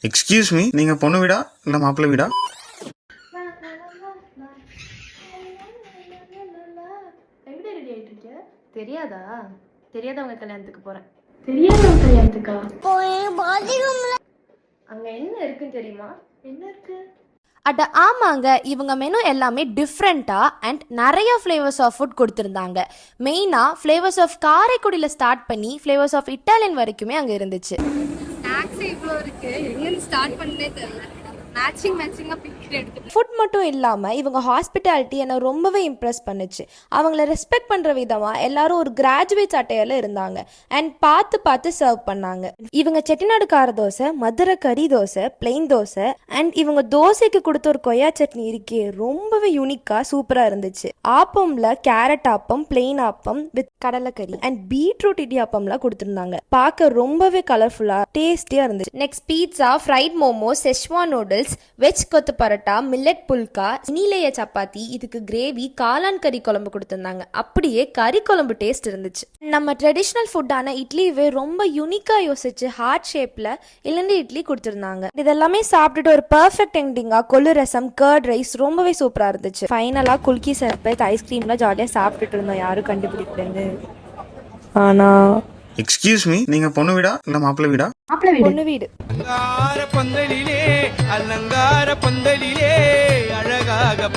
Excuse me, நீங்க பொண்ணு வீடா இல்ல மாப்பிள்ளை வீடா? எங்க ரெடி ஆயிட்டு இருக்க? தெரியாதா? தெரியாதவங்க கல்யாணத்துக்கு போறேன். தெரியாதவங்க கல்யாணத்துக்கா? அங்க என்ன இருக்குன்னு தெரியுமா? என்ன இருக்கு? அட ஆமாங்க, இவங்க மெனு எல்லாமே டிஃப்ரெண்ட்டாக அண்ட் நிறைய ஃப்ளேவர்ஸ் ஆஃப் ஃபுட் கொடுத்துருந்தாங்க. மெயினாக ஃப்ளேவர்ஸ் ஆஃப் காரைக்குடியில் ஸ்டார்ட் பண்ணி ஃப்ளேவர்ஸ் ஆஃப் இட்டாலியன் வரைக்குமே அங்கே இருந்துச்சு. ஸ்நாக்ஸ் இவ்வளோ இருக்கு, எங்கேருந்து ஸ்டார்ட் பண்ணே தெரியல. மேட்சிங்காக பிக்சர் எடுத்து ஃபுட் மட்டும் இல்லாமல் இவங்க ஹாஸ்பிட்டாலிட்டி என்னை ரொம்பவே இம்ப்ரெஸ் பண்ணுச்சு. அவங்கள ரெஸ்பெக்ட் பண்ணுற விதமாக எல்லாரும் ஒரு கிராஜுவேட் அட்டையில் இருந்தாங்க அண்ட் பார்த்து சர்வ் பண்ணாங்க. இவங்க செட்டிநாடு கார தோசை, மதுரை கறி தோசை, பிளெயின் தோசை அண்ட் இவங்க தோசைக்கு கொடுத்த ஒரு கொய்யா சட்னி இருக்கே, ரொம்பவே யூனிக்காக சூப்பராக இருந்துச்சு. ஆப்பம்ல carrot appam, plain appam with கடலைக்கறி அண்ட் பீட்ரூட் இடியாப்பம்லாம் கொடுத்துருந்தாங்க. பார்க்க ரொம்பவே கலர்ஃபுல்லாக டேஸ்டியாக இருந்துச்சு. Next pizza, fried momo, Schezwan noodles, veg kothu parotta, millet phulka, நீலைய சப்பாத்தி, இதுக்கு கிரேவி, காளான் கறி குழம்பு கொடுத்துருந்தாங்க. அப்படியே கறி குழம்பு டேஸ்ட் இருந்துச்சு. நம்ம ட்ரெடிஷ்னல் ஃபுட்டான இட்லிவே ரொம்ப யூனிக்கா யோசிச்சு ஹார்ட் ஷேப்ல இல்லைன்னு இட்லி கொடுத்துருந்தாங்க. இதெல்லாமே சாப்பிட்டுட்டு ஒரு பர்ஃபெக்ட் எண்டிங்கா கொள்ளு ரசம், கர்ட் ரைஸ் ரொம்பவே சூப்பரா இருந்துச்சு. ஃபைனலா குல்கி சர்பத், ஐஸ்கிரீம்லாம் ஜாலியா சாப்பிட்டுட்டு இருந்தோம், யாரும் கண்டுபிடிக்கலன்னு. ஆனா எக்ஸ்கியூஸ் மீ, நீங்க பொண்ணு வீடா இல்ல மாப்பிள்ளை வீடா? பொண்ணு வீடு. அலங்கார பந்தலிலே அழகாக